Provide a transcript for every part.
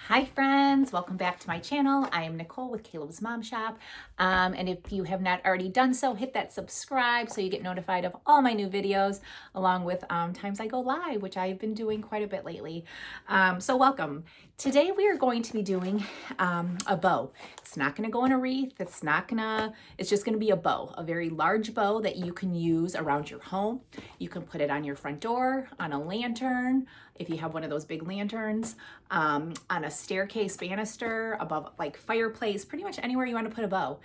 Hi friends, welcome back to my channel. I am Nicole with Caleb's Mom Shop. And if you have not already done so, hit that subscribe so you get notified of all my new videos, along with times I go live, which I've been doing quite a bit lately. So welcome. Today we are going to be doing a bow. It's not gonna go in a wreath. It's just gonna be a bow, a very large bow that you can use around your home. You can put it on your front door, on a lantern, if you have one of those big lanterns, on a staircase banister, above like fireplace, pretty much anywhere you want to put a bow.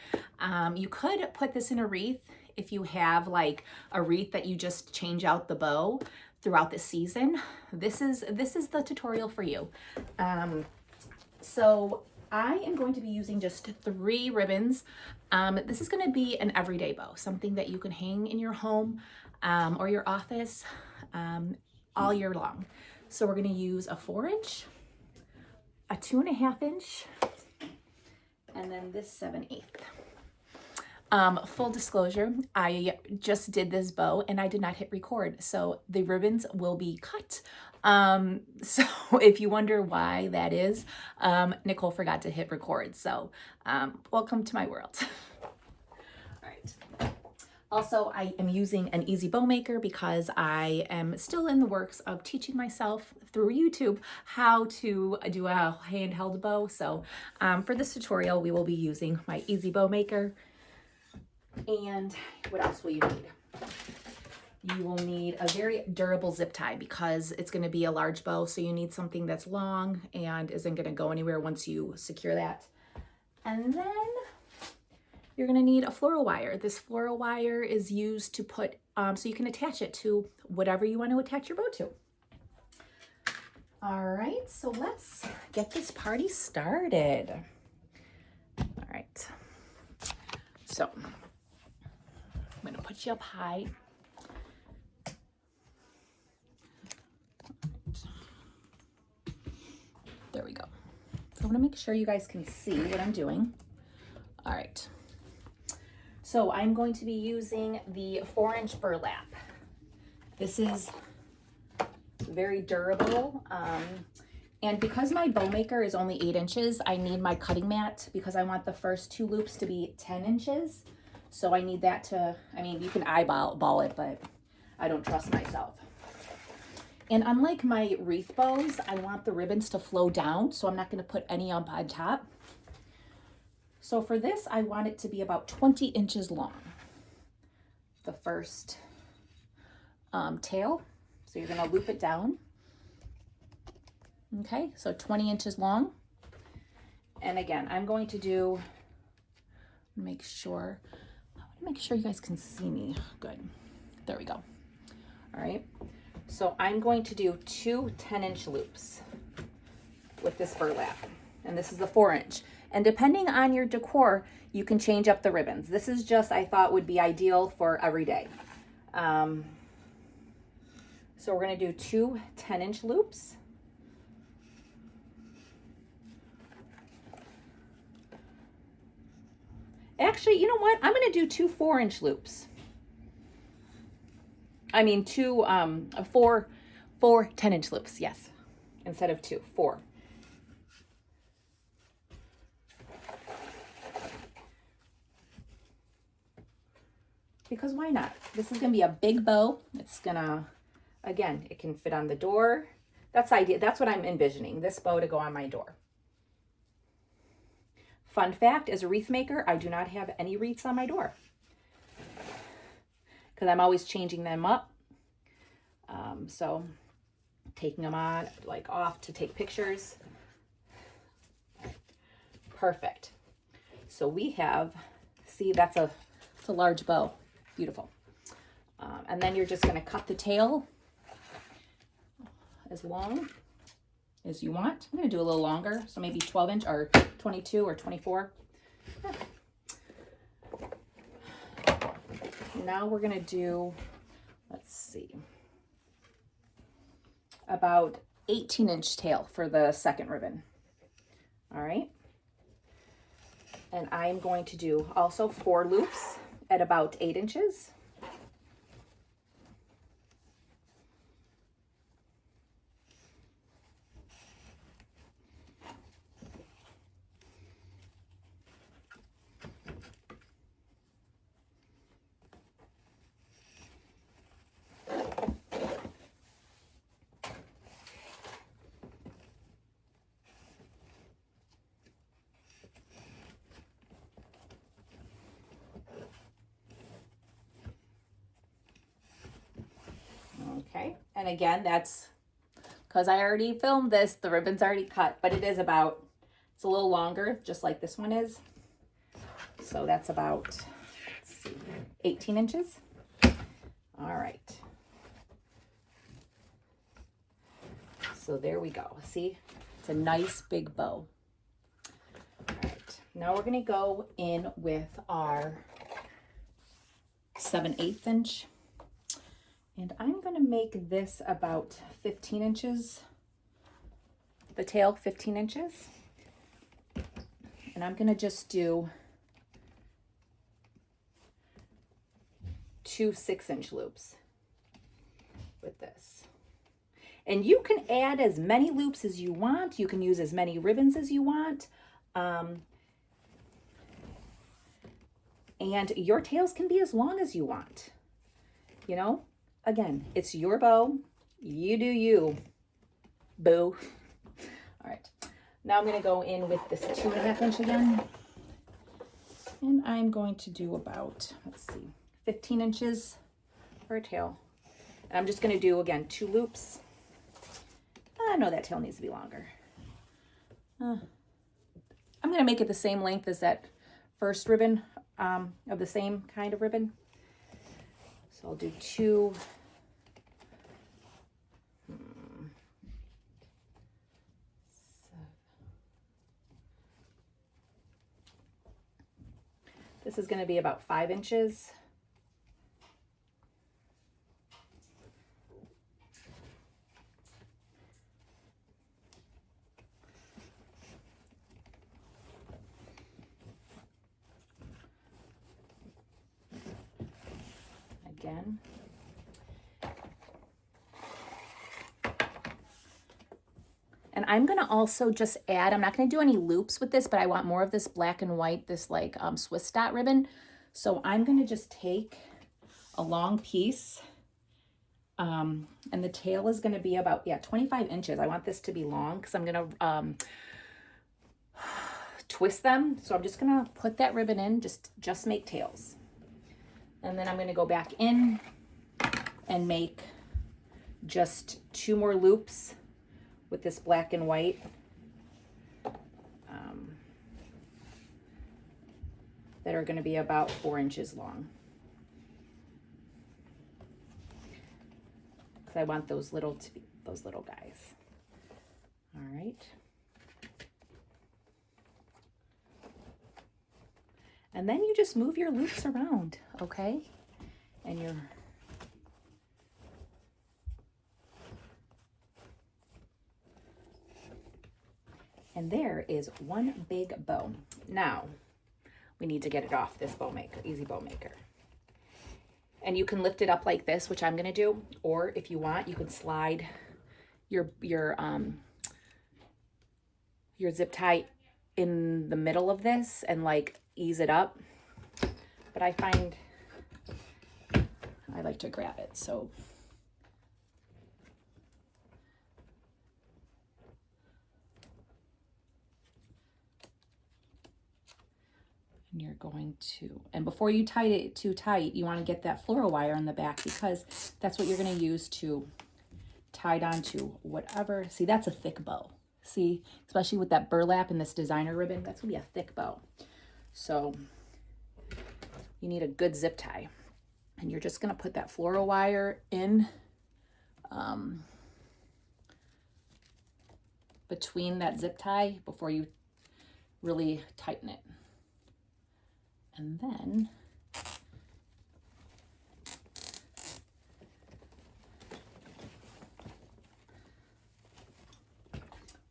You could put this in a wreath if you have like a wreath that you just change out the bow throughout the season. This is the tutorial for you. So I am going to be using just 3 ribbons. This is going to be an everyday bow, something that you can hang in your home or your office all year long. So we're going to use a 4-inch, a 2.5 inch, and then this 7/8. Full disclosure, I just did this bow and I did not hit record, so the ribbons will be cut. So if you wonder why that is, Nicole forgot to hit record. So welcome to my world. All right. Also, I am using an easy bow maker because I am still in the works of teaching myself through YouTube how to do a handheld bow. So for this tutorial, we will be using my easy bow maker. And what else will you need? You will need a very durable zip tie because it's going to be a large bow. So you need something that's long and isn't going to go anywhere once you secure that. And then you're going to need a floral wire. This floral wire is used to put, so you can attach it to whatever you want to attach your bow to. All right, so let's get this party started. All right, so I'm going to put you up high. There we go. So I want to make sure you guys can see what I'm doing. All right. So I'm going to be using the 4-inch burlap. This is very durable. And because my bow maker is only 8 inches, I need my cutting mat because I want the first 2 loops to be 10 inches. So I need that to, I mean, you can eyeball it, but I don't trust myself. And unlike my wreath bows, I want the ribbons to flow down, so I'm not going to put any up on top. So for this, I want it to be about 20 inches long, the first tail. So you're going to loop it down. Okay, so 20 inches long. And again, I'm going to do, I want to make sure you guys can see me. Good. There we go. All right. So I'm going to do 2 10-inch loops with this burlap. And this is the 4-inch. And depending on your decor, you can change up the ribbons. This is just, I thought would be ideal for every day. So we're going to do 2 10-inch loops. Actually, you know what? I'm going to do 2 4-inch loops. I mean, 4 10-inch loops, yes. Instead of 2, 4. Because why not? This is going to be a big bow. It's going to, again, it can fit on the door. That's idea. That's what I'm envisioning, this bow to go on my door. Fun fact, as a wreath maker, I do not have any wreaths on my door because I'm always changing them up. So taking them on, like off to take pictures. Perfect. So we have, see, it's a large bow. Beautiful. And then you're just going to cut the tail as long as you want. I'm going to do a little longer, so maybe 12 inch or 22 or 24. Now we're going to do, let's see, about 18-inch tail for the second ribbon. All right. And I'm going to do also 4 loops at about 8 inches. And again, that's because I already filmed this, the ribbon's already cut, but it is about, it's a little longer, just like this one is. So that's about, let's see, 18 inches. All right. So there we go. See, it's a nice big bow. All right, now we're gonna go in with our 7/8 inch. And I'm gonna make this about 15 inches, the tail 15 inches. And I'm gonna just do 2 6-inch loops with this. And you can add as many loops as you want. You can use as many ribbons as you want. And your tails can be as long as you want. You know, again, it's your bow. You do you, boo. All right, now I'm gonna go in with this 2.5 inch again. And I'm going to do about, let's see, 15 inches for a tail. And I'm just gonna do, again, 2 loops. I know that tail needs to be longer. I'm gonna make it the same length as that first ribbon, of the same kind of ribbon. So I'll do 2. This is gonna be about 5 inches. Again. And I'm gonna also just add, I'm not gonna do any loops with this, but I want more of this black and white, this like Swiss dot ribbon. So I'm gonna just take a long piece, and the tail is gonna be about, yeah, 25 inches. I want this to be long because I'm gonna twist them. So I'm just gonna put that ribbon in, just make tails. And then I'm gonna go back in and make just 2 more loops with this black and white. That are gonna be about 4 inches long. Because I want those little guys. All right. And then you just move your loops around, okay? And you're and there is one big bow. Now, we need to get it off this bow maker, easy bow maker. And you can lift it up like this, which I'm gonna do, or if you want, you can slide your zip tie in the middle of this and like ease it up. But I find I like to grab it, so. And you're going to, and before you tie it too tight, you want to get that floral wire on the back because that's what you're going to use to tie it onto whatever. See, that's a thick bow. See, especially with that burlap and this designer ribbon, that's going to be a thick bow. So you need a good zip tie. And you're just going to put that floral wire in between that zip tie before you really tighten it. And then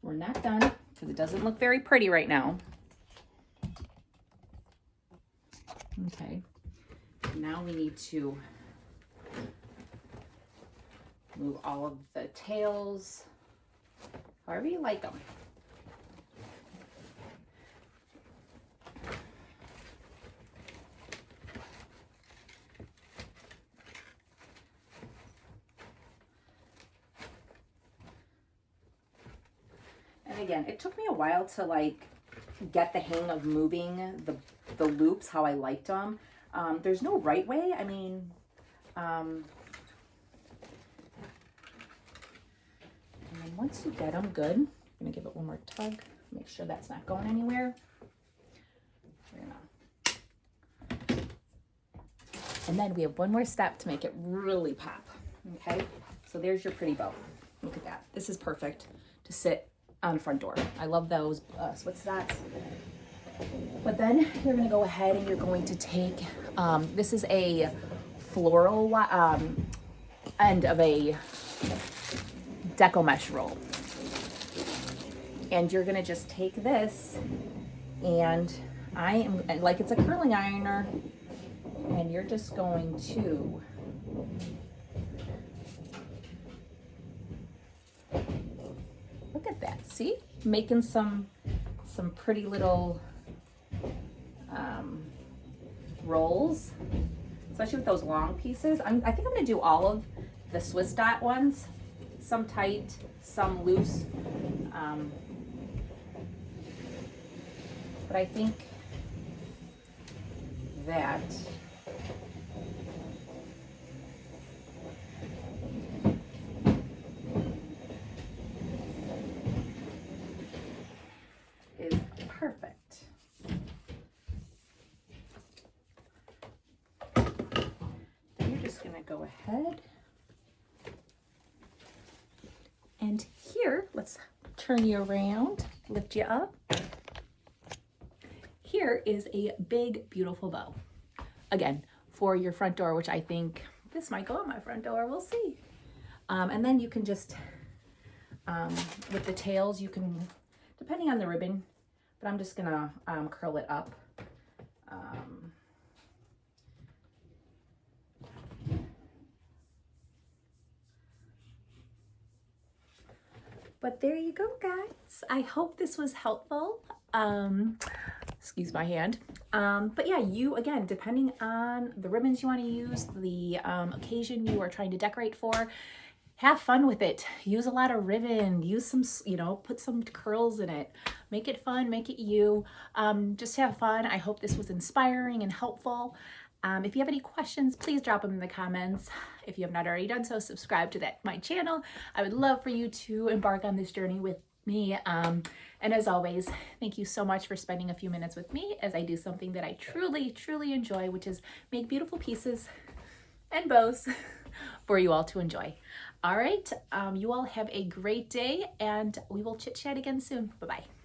we're not done because it doesn't look very pretty right now. Okay, now we need to move all of the tails, however you like them. And again, it took me a while to like get the hang of moving the loops how I liked them. There's no right way. I mean, once you get them good, I'm gonna give it one more tug, make sure that's not going anywhere. And then we have one more step to make it really pop, okay? So there's your pretty bow. Look at that. This is perfect to sit on the front door. I love those Swiss dots. But then you're gonna go ahead and you're going to take, this is a floral end of a deco mesh roll. And you're gonna just take this, and I am, like it's a curling ironer, and you're just going to look at that. See, making some pretty little rolls, especially with those long pieces. I think I'm gonna do all of the Swiss dot ones, some tight, some loose, but I think that is perfect. Then you're just gonna go ahead and here, let's turn you around, lift you up. Here is a big, beautiful bow. Again, for your front door, which I think this might go on my front door, we'll see. And then you can just, with the tails, you can, depending on the ribbon, but I'm just gonna curl it up. But there you go, guys. I hope this was helpful. Excuse my hand. But yeah, you, again, depending on the ribbons you want to use, the occasion you are trying to decorate for, have fun with it. Use a lot of ribbon, use some, you know, put some curls in it. Make it fun, make it you. Just have fun. I hope this was inspiring and helpful. If you have any questions, please drop them in the comments. If you have not already done so, subscribe to my channel. I would love for you to embark on this journey with me. And as always, thank you so much for spending a few minutes with me as I do something that I truly, truly enjoy, which is make beautiful pieces and bows for you all to enjoy. All right, you all have a great day, and we will chit chat again soon. Bye-bye.